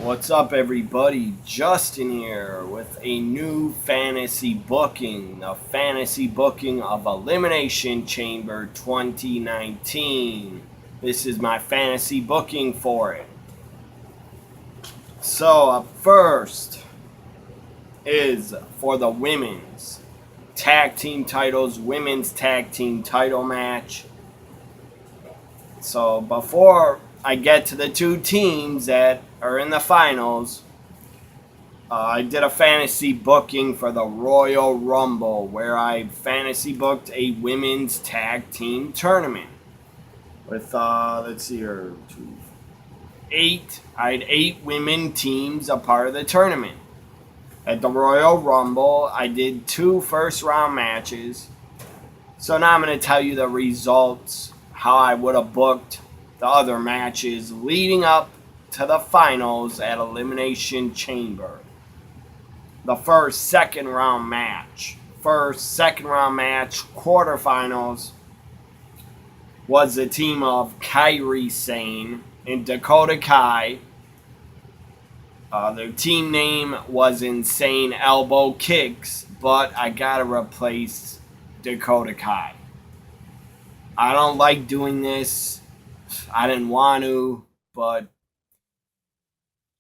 What's up, everybody? Justin here with a new fantasy booking, the fantasy booking of Elimination Chamber 2019. This is my fantasy booking for it. So, up first is for the women's tag team titles, women's tag team title match. So, before I get to the two teams that are in the finals, I did a fantasy booking for the Royal Rumble where I fantasy booked a women's tag team tournament with, let's see here, eight. I had 8 women teams a part of the tournament. At the Royal Rumble, I did 2 first round matches. So now I'm going to tell you the results, how I would have booked the other matches leading up to the finals at Elimination Chamber. The second round match, quarterfinals, was the team of Kairi Sane and Dakota Kai. Their team name was Insane Elbow Kicks, but I gotta replace Dakota Kai. I don't like doing this. I didn't want to, but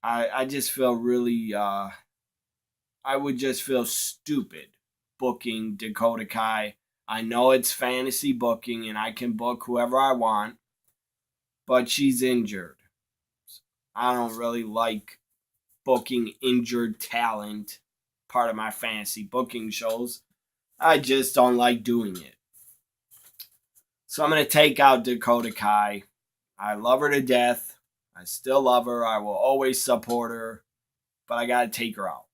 I just feel really, I would just feel stupid booking Dakota Kai. I know it's fantasy booking and I can book whoever I want, but she's injured. I don't really like booking injured talent part of my fantasy booking shows. I just don't like doing it. So I'm going to take out Dakota Kai. I love her to death. I still love her. I will always support her, but I got to take her out.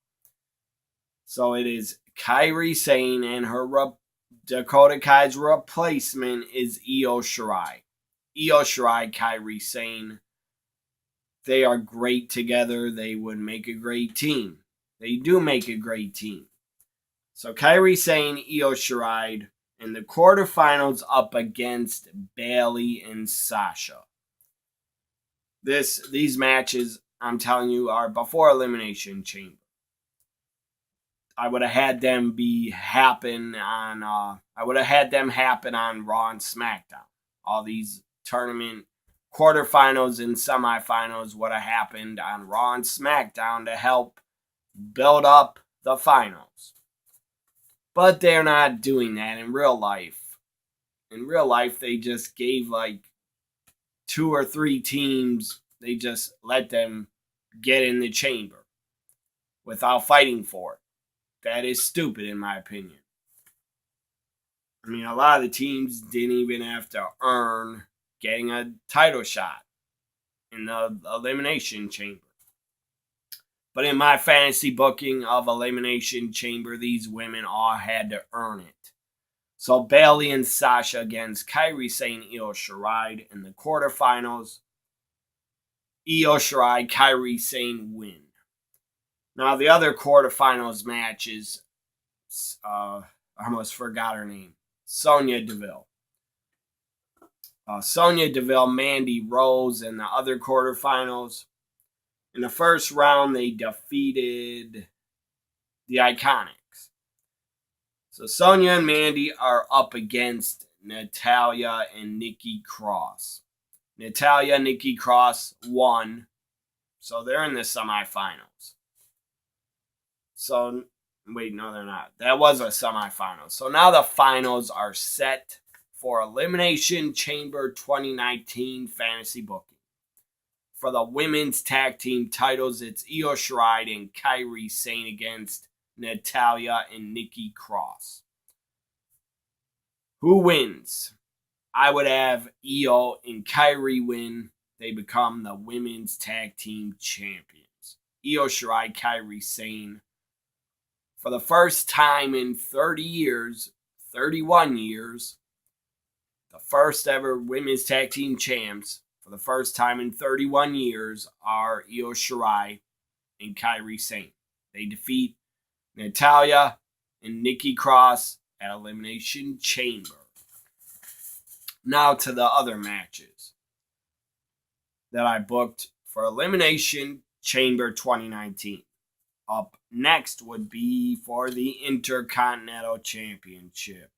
So it is Kairi Sane, and Dakota Kai's replacement is Io Shirai. Io Shirai, Kairi Sane. They are great together. They would make a great team. They do make a great team. So Kairi Sane, Io Shirai in the quarterfinals up against Bayley and Sasha. These matches, I'm telling you, are before Elimination Chamber. I would have had them happen on Raw and SmackDown. All these tournament quarterfinals and semifinals would have happened on Raw and SmackDown to help build up the finals. But they're not doing that in real life. In real life, they just gave like 2 or 3 teams, they just let them get in the chamber without fighting for it. That is stupid, in my opinion. I mean, a lot of the teams didn't even have to earn getting a title shot in the Elimination Chamber. But in my fantasy booking of Elimination Chamber, these women all had to earn it. So Bayley and Sasha against Kairi Sane, Io Shirai in the quarterfinals. Io Shirai, Kairi Sane win. Now, the other quarterfinals matches, I almost forgot her name, Sonya Deville. Sonya Deville, Mandy Rose in the other quarterfinals. In the first round, they defeated the Iconics. So Sonya and Mandy are up against Natalya and Nikki Cross. Natalya and Nikki Cross won, so they're in the semifinals. So, wait, no, they're not. That was a semifinal. So now the finals are set for Elimination Chamber 2019 fantasy booking. For the women's tag team titles, it's Io Shirai and Kairi Sane against Natalya and Nikki Cross. Who wins? I would have Io and Kairi win. They become the women's tag team champions. Io Shirai, Kairi Sane. For the first time in 31 years, the first ever women's tag team champs, for the first time in 31 years, are Io Shirai and Kairi Sane. They defeat Natalya and Nikki Cross at Elimination Chamber. Now to the other matches that I booked for Elimination Chamber 2019. Up next would be for the Intercontinental Championship.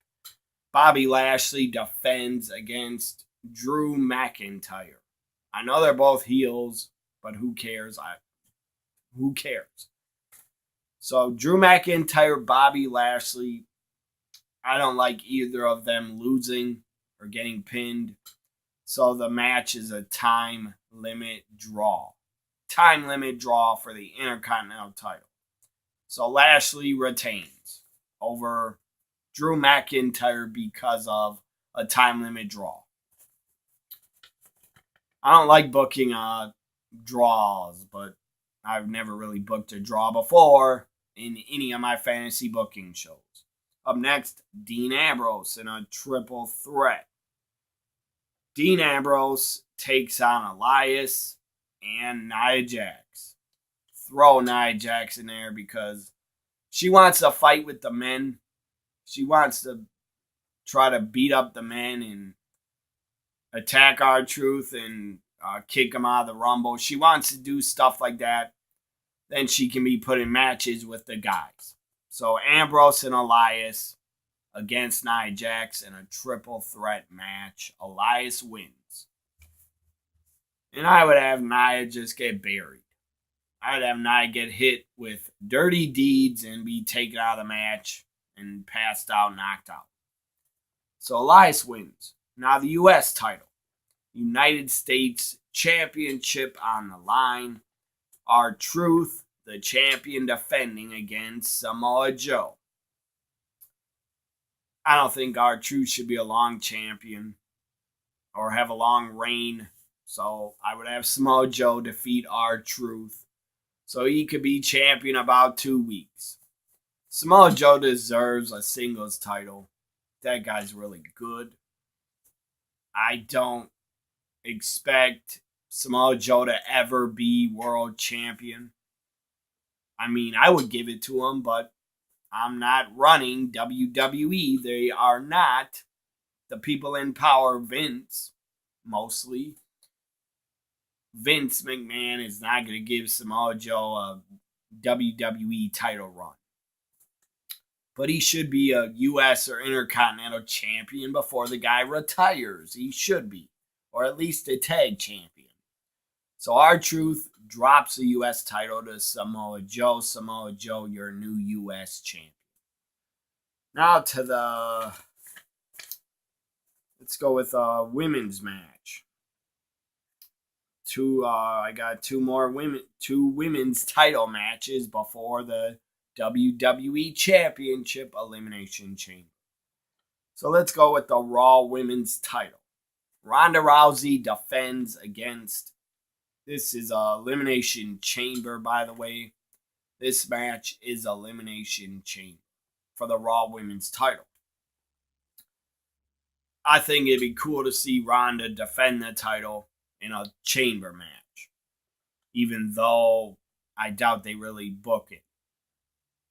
Bobby Lashley defends against Drew McIntyre. I know they're both heels, but who cares? Who cares? So Drew McIntyre, Bobby Lashley. I don't like either of them losing or getting pinned. So the match is a time limit draw. Time limit draw for the Intercontinental title. So Lashley retains over Drew McIntyre because of a time limit draw. I don't like booking draws, but I've never really booked a draw before in any of my fantasy booking shows. Up next, Dean Ambrose in a triple threat. Dean Ambrose takes on Elias and Nia Jax. Throw Nia Jax in there because she wants to fight with the men. She wants to try to beat up the men and attack R-Truth and kick him out of the Rumble. She wants to do stuff like that. Then she can be put in matches with the guys. So Ambrose and Elias against Nia Jax in a triple threat match. Elias wins. And I would have Nia just get buried. I'd have Nia get hit with dirty deeds and be taken out of the match and passed out, knocked out. So Elias wins. Now the U.S. title. United States Championship on the line. R-Truth, the champion, defending against Samoa Joe. I don't think R-Truth should be a long champion or have a long reign. So I would have Samoa Joe defeat R-Truth so he could be champion about 2 weeks. Samoa Joe deserves a singles title. That guy's really good. I don't expect Samoa Joe to ever be world champion. I mean, I would give it to him, but I'm not running WWE. They are not the people in power. Vince, mostly. Vince McMahon is not going to give Samoa Joe a WWE title run. But he should be a U.S. or Intercontinental champion before the guy retires. He should be. Or at least a tag champion. So R-Truth drops the U.S. title to Samoa Joe. Samoa Joe, your new U.S. champion. Now to the... Let's go with a women's match. I got two women's title matches before the WWE Championship Elimination Chamber. So let's go with the Raw Women's title. Ronda Rousey defends against... This is a Elimination Chamber, by the way. This match is Elimination Chamber for the Raw Women's title. I think it'd be cool to see Ronda defend the title in a chamber match. Even though I doubt they really book it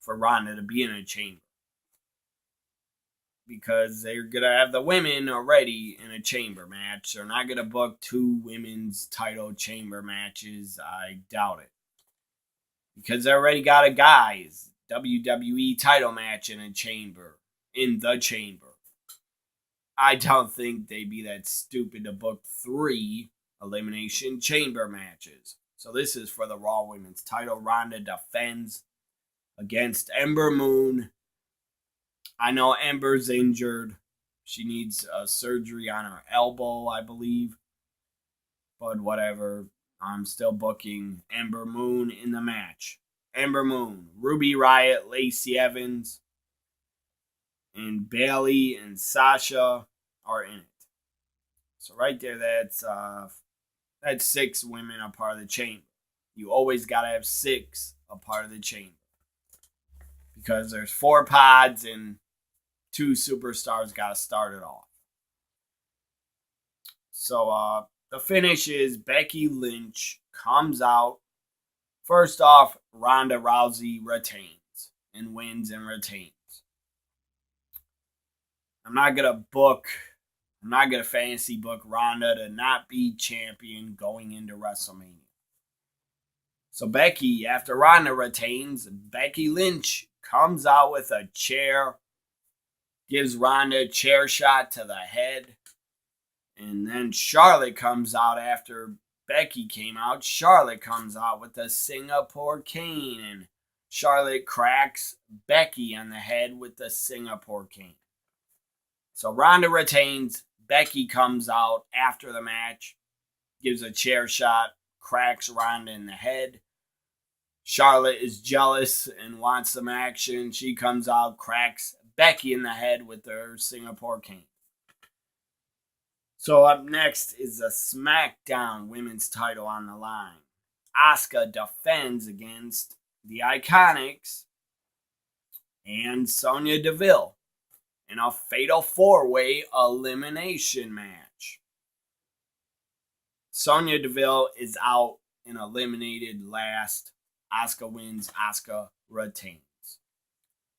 for Ronda to be in a chamber. Because they're going to have the women already in a chamber match. They're not going to book 2 women's title chamber matches. I doubt it. Because they already got a guys WWE title match in a chamber. In the chamber. I don't think they'd be that stupid to book 3 Elimination Chamber matches. So this is for the Raw Women's title. Ronda defends against Ember Moon. I know Ember's injured. She needs surgery on her elbow, I believe. But whatever. I'm still booking Ember Moon in the match. Ember Moon, Ruby Riott, Lacey Evans, and Bayley and Sasha are in it. So right there, that's 6 women a part of the chamber. You always got to have 6 a part of the chamber. Because there's 4 pods and 2 superstars got to start it off. So the finish is Becky Lynch comes out. First off, Ronda Rousey retains and wins and retains. I'm not going to fantasy book Ronda to not be champion going into WrestleMania. So Becky, after Ronda retains, Becky Lynch comes out with a chair, gives Ronda a chair shot to the head. And then Charlotte comes out after Becky came out. Charlotte comes out with a Singapore cane. And Charlotte cracks Becky on the head with the Singapore cane. So Ronda retains. Becky comes out after the match, gives a chair shot, cracks Ronda in the head. Charlotte is jealous and wants some action. She comes out, cracks Becky in the head with her Singapore cane. So up next is a SmackDown Women's title on the line. Asuka defends against the Iconics and Sonya Deville in a fatal 4-way elimination match. Sonya Deville is out and eliminated last. Asuka wins. Asuka retains.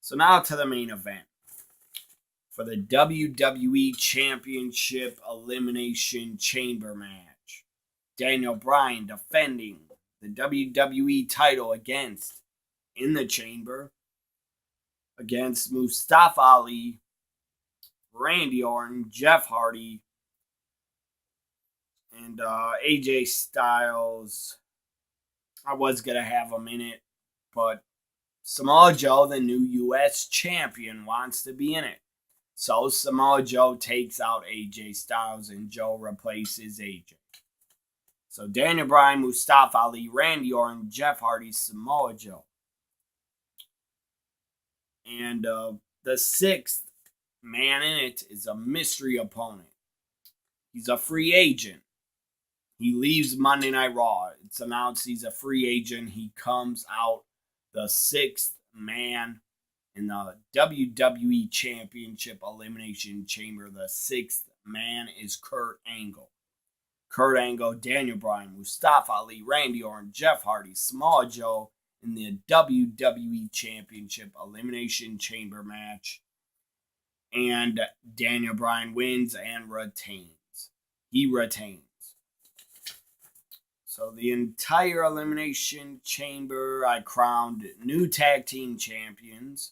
So now to the main event. For the WWE Championship Elimination Chamber match, Daniel Bryan defending the WWE title in the Chamber against Mustafa Ali, Randy Orton, Jeff Hardy, and AJ Styles. I was going to have him in it, but Samoa Joe, the new U.S. champion, wants to be in it. So Samoa Joe takes out AJ Styles and Joe replaces AJ. So Daniel Bryan, Mustafa Ali, Randy Orton, Jeff Hardy, Samoa Joe. And the sixth man in it is a mystery opponent. He's a free agent. He leaves Monday Night Raw. It's announced he's a free agent. He comes out the sixth man in the WWE Championship Elimination Chamber. The sixth man is Kurt Angle. Kurt Angle, Daniel Bryan, Mustafa Ali, Randy Orton, Jeff Hardy, Samoa Joe in the WWE Championship Elimination Chamber match. And Daniel Bryan wins and retains. He retains. So the entire Elimination Chamber, I crowned new tag team champions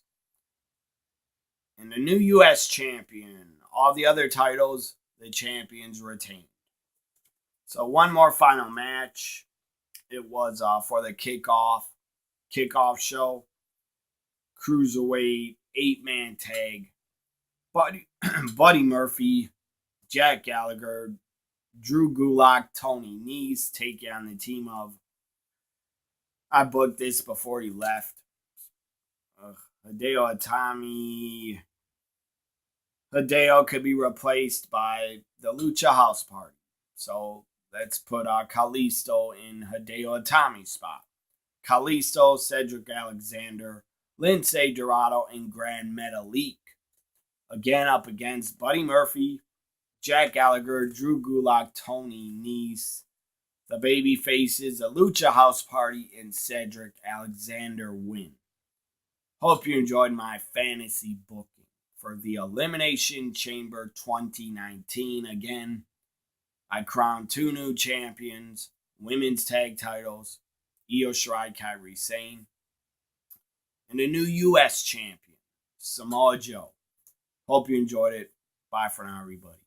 and a new U.S. champion. All the other titles, the champions retained. So one more final match. It was for the kickoff show. Cruiserweight 8-man tag. Buddy Murphy, Jack Gallagher, Drew Gulak, Tony Nese take on the team of. I booked this before he left. Hideo Itami. Hideo could be replaced by the Lucha House Party. So let's put Kalisto in Hideo Itami's spot. Kalisto, Cedric Alexander, Lince Dorado, and Grand Metalik. Again up against Buddy Murphy, Jack Gallagher, Drew Gulak, Tony Nese, the baby faces, the Lucha House Party, and Cedric Alexander win. Hope you enjoyed my fantasy booking for the Elimination Chamber 2019. Again, I crowned 2 new champions, women's tag titles, Io Shirai, Kairi Sane, and a new U.S. champion, Samoa Joe. Hope you enjoyed it. Bye for now, everybody.